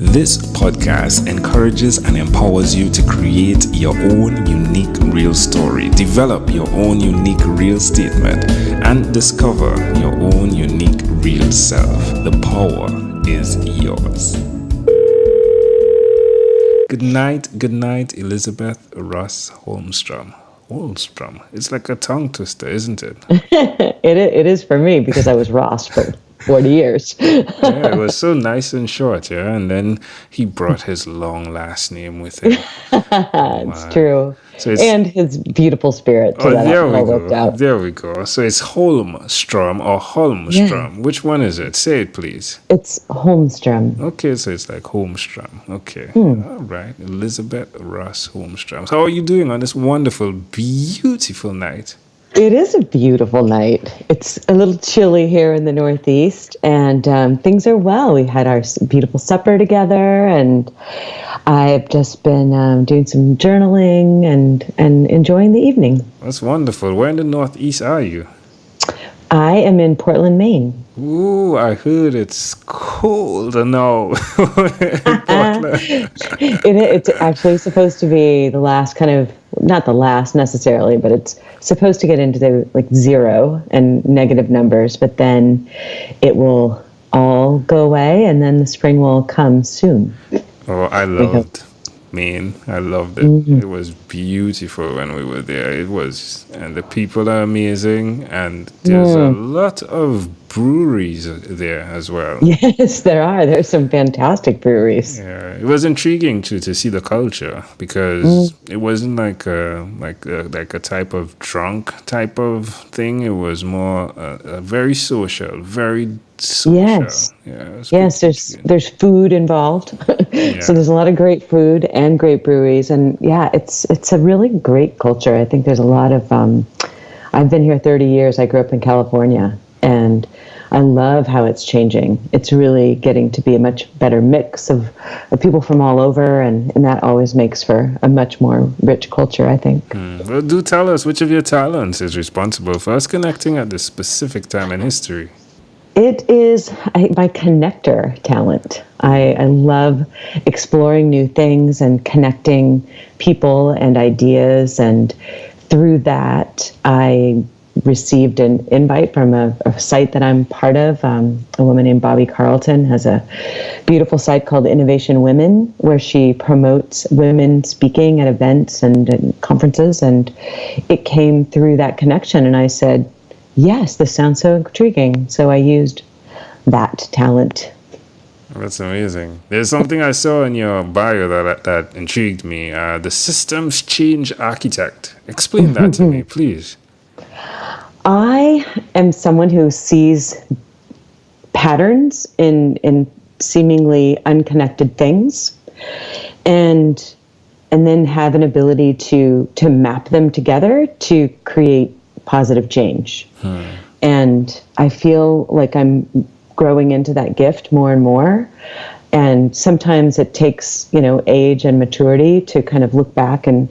This podcast encourages and empowers you to create your own unique real story, develop your own unique real statement, and discover your own unique real self. The power is yours. Good night, Elizabeth Ross Holmstrom. Holmstrom. It's like a tongue twister, isn't it? It is for me because I was Ross for 40 years. Yeah, it was so nice and short, yeah. And then he brought his long last name with him. It's true. So it's, and his beautiful spirit. So that all worked out. There we go. So it's Holmstrom or Holmstrom. Yeah. Which one is it? Say it, please. It's Holmstrom. Okay, so it's like Holmstrom. Okay. All right. Elizabeth Ross Holmstrom. So how are you doing on this wonderful, beautiful night? It is a beautiful night. It's a little chilly here in the Northeast, and things are well. We had our beautiful supper together, and I've just been doing some journaling and enjoying the evening. That's wonderful. Where in the Northeast are you? I am in Portland, Maine. Ooh, I heard it's cold now. It's actually supposed to be the last kind of, not the last necessarily, but it's supposed to get into the zero and negative numbers, but then it will all go away and then the spring will come soon. Oh, I loved Maine. I loved it. Mm-hmm. It was beautiful when we were there. It was, and the people are amazing, and there's a lot of breweries there as well. Yes, there are. There's some fantastic breweries. Yeah, it was intriguing to see the culture because it wasn't like a type of drunk type of thing. It was more very social, very social. Yes. Yes, there's food involved. Yeah. So there's a lot of great food and great breweries, and yeah, it's a really great culture. I think there's a lot of I've been here 30 years. I grew up in California, and I love how it's changing. It's really getting to be a much better mix of people from all over, and that always makes for a much more rich culture, I think. Well, do tell us which of your talents is responsible for us connecting at this specific time in history. It is my connector talent. I love exploring new things and connecting people and ideas, and through that, I received an invite from a site that I'm part of. A woman named Bobby Carlton has a beautiful site called Innovation Women, where she promotes women speaking at events and conferences, and it came through that connection, and I said, yes, this sounds so intriguing. So I used that talent. That's amazing. There's something I saw in your bio that intrigued me. The systems change architect. Explain that to me, please. I am someone who sees patterns in seemingly unconnected things, and then have an ability to map them together to create positive change. And I feel like I'm growing into that gift more and more. And sometimes it takes, age and maturity to kind of look back and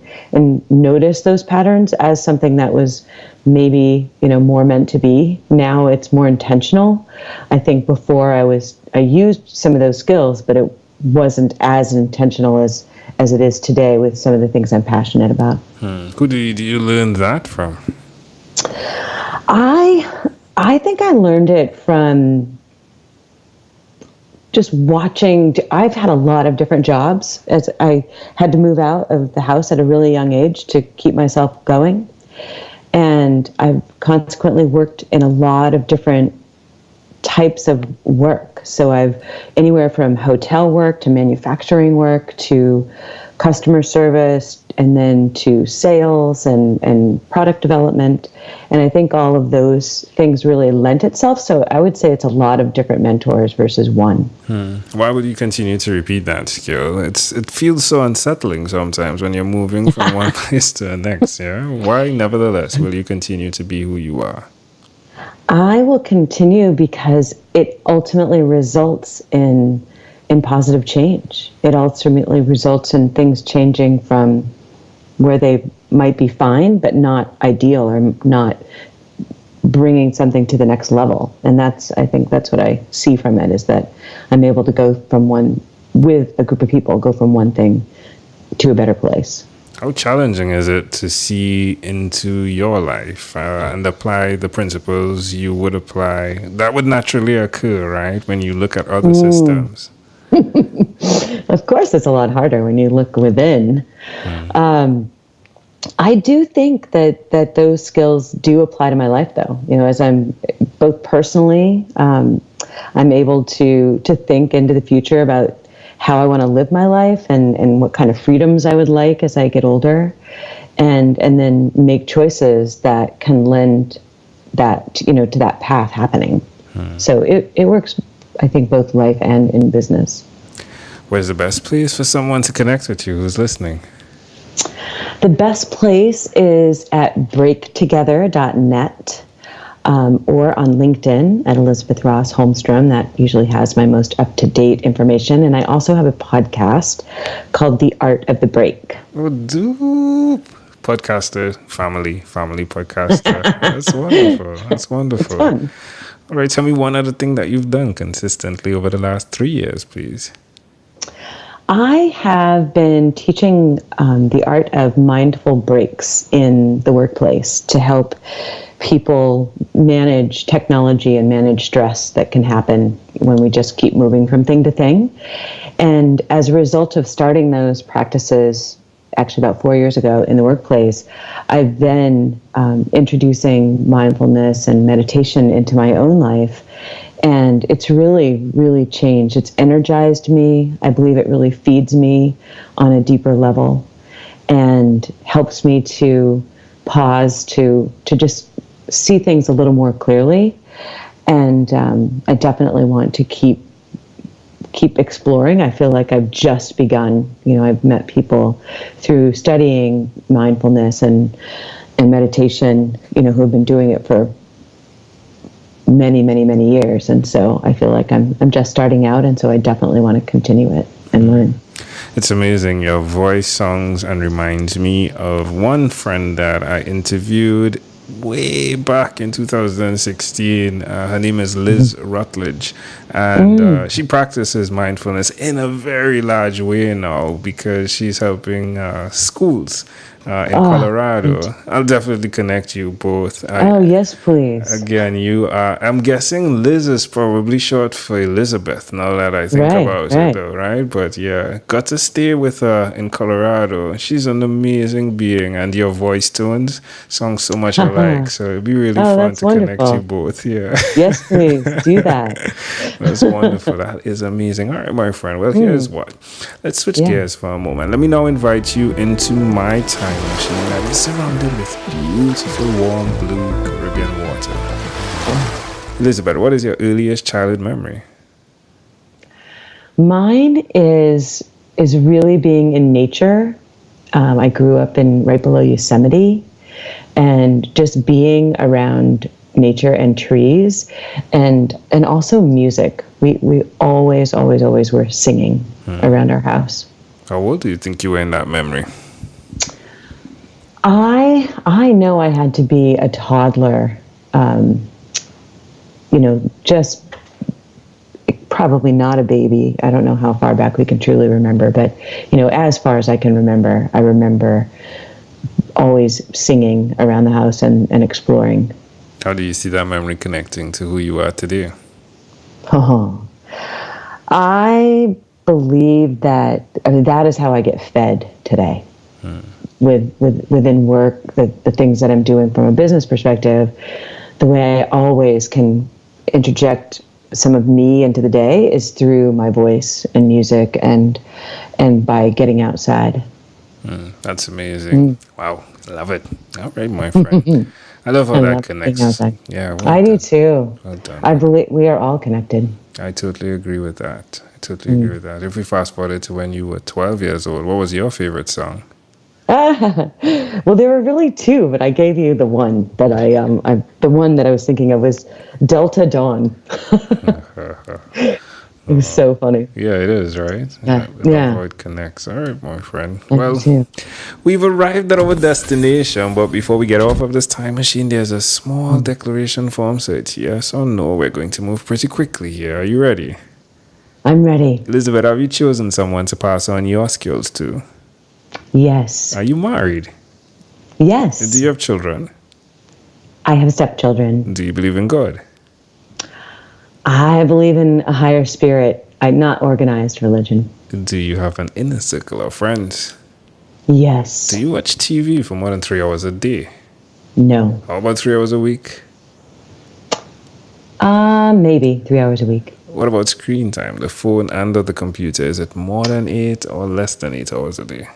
notice those patterns as something that was maybe, more meant to be. Now it's more intentional. I think before I used some of those skills, but it wasn't as intentional as it is today with some of the things I'm passionate about. Who did you learn that from? I think I learned it from just watching. I've had a lot of different jobs as I had to move out of the house at a really young age to keep myself going. And I've consequently worked in a lot of different types of work. So I've anywhere from hotel work to manufacturing work to customer service, and then to sales and product development. And I think all of those things really lent itself. So I would say it's a lot of different mentors versus one. Why would you continue to repeat that skill? It feels so unsettling sometimes when you're moving from one place to the next. Yeah. Why, nevertheless, will you continue to be who you are? I will continue because it ultimately results in positive change. It ultimately results in things changing from where they might be fine, but not ideal or not bringing something to the next level. And I think that's what I see from it, is that I'm able to go from one with a group of people, go from one thing to a better place. How challenging is it to see into your life and apply the principles you would apply that would naturally occur, right, when you look at other systems? Of course, it's a lot harder when you look within. I do think that those skills do apply to my life, though. As I'm both personally, I'm able to think into the future about how I want to live my life and what kind of freedoms I would like as I get older, and then make choices that can lend that, to that path happening. So it works, I think, both life and in business. Where's the best place for someone to connect with you who's listening? The best place is at BreakTogether.net. Or on LinkedIn at Elizabeth Ross Holmstrom. That usually has my most up-to-date information. And I also have a podcast called The Art of the Break. Oh, dude. Podcaster, family podcaster. That's wonderful. That's wonderful. It's fun. All right, tell me one other thing that you've done consistently over the last 3 years, please. I have been teaching the art of mindful breaks in the workplace to help people manage technology and manage stress that can happen when we just keep moving from thing to thing. And as a result of starting those practices, actually about 4 years ago in the workplace, I've been introducing mindfulness and meditation into my own life. And it's really, really changed. It's energized me. I believe it really feeds me on a deeper level and helps me to pause, to just see things a little more clearly. And I definitely want to keep exploring. I feel like I've just begun. I've met people through studying mindfulness and meditation, who have been doing it for many, many, many years. And so I feel like I'm just starting out. And so I definitely want to continue it and learn. It's amazing. Your voice songs and reminds me of one friend that I interviewed way back in 2016. Her name is Liz Rutledge, and she practices mindfulness in a very large way now because she's helping schools in Colorado. I'll definitely connect you both. Yes, please. Again, I'm guessing Liz is probably short for Elizabeth now that I think about it, though, right? But yeah, got to stay with her in Colorado. She's an amazing being, and your voice tones sound so much alike. So it'd be really fun to connect you both. Yeah. Yes, please. Do that. That's wonderful. That is amazing. All right, my friend. Well, here's what. Let's switch gears for a moment. Let me now invite you into my time machine that is surrounded with beautiful, warm, blue Caribbean water. Elizabeth, what is your earliest childhood memory? Mine is really being in nature. I grew up right below Yosemite, and just being around nature and trees, and also music. We always were singing around our house. How old do you think you were in that memory? I know I had to be a toddler, just probably not a baby. I don't know how far back we can truly remember, but, as far as I can remember, I remember always singing around the house and exploring. How do you see that memory connecting to who you are today? I believe that is how I get fed today. Within work, the things that I'm doing from a business perspective, the way I always can interject some of me into the day is through my voice and music and by getting outside. That's amazing. Wow, love it. All right, my friend. I love how that connects. Yeah, I do too. Well done. I believe we are all connected. I totally agree with that. If we fast forward to when you were 12 years old, what was your favorite song? Well, there were really two, but I gave you the one that the one that I was thinking of was Delta Dawn. It was so funny. Yeah, it is, right? Yeah. How it connects. All right, my friend. Well, we've arrived at our destination, but before we get off of this time machine, there's a small declaration form. So it's yes or no. We're going to move pretty quickly here. Are you ready? I'm ready. Elizabeth, have you chosen someone to pass on your skills to? Yes. Are you married? Yes. Do you have children? I have stepchildren. Do you believe in God? I believe in a higher spirit. I'm not organized religion. Do you have an inner circle of friends? Yes. Do you watch TV for more than 3 hours a day? No. How about 3 hours a week? Maybe 3 hours a week. What about screen time, the phone and or the computer? Is it more than 8 or less than 8 hours a day?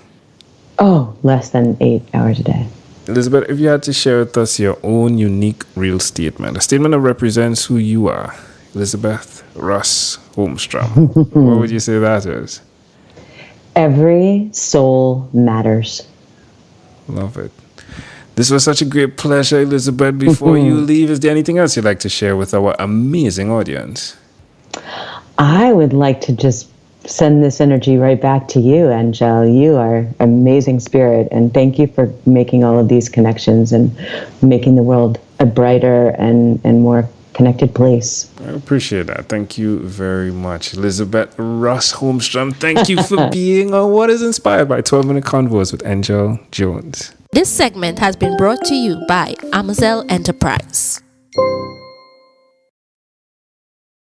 Oh, less than 8 hours a day. Elizabeth, if you had to share with us your own unique real statement, a statement that represents who you are, Elizabeth Ross Holmstrom, what would you say that is? Every soul matters. Love it. This was such a great pleasure, Elizabeth. Before you leave, is there anything else you'd like to share with our amazing audience? I would like to just send this energy right back to you, Angel. You are an amazing spirit, and thank you for making all of these connections and making the world a brighter and more connected place. I appreciate that. Thank you very much. Elizabeth Ross Holmstrom, thank you for being on What is Inspired by 12-Minute Convos with Angel Jones. This segment has been brought to you by Amazel Enterprise.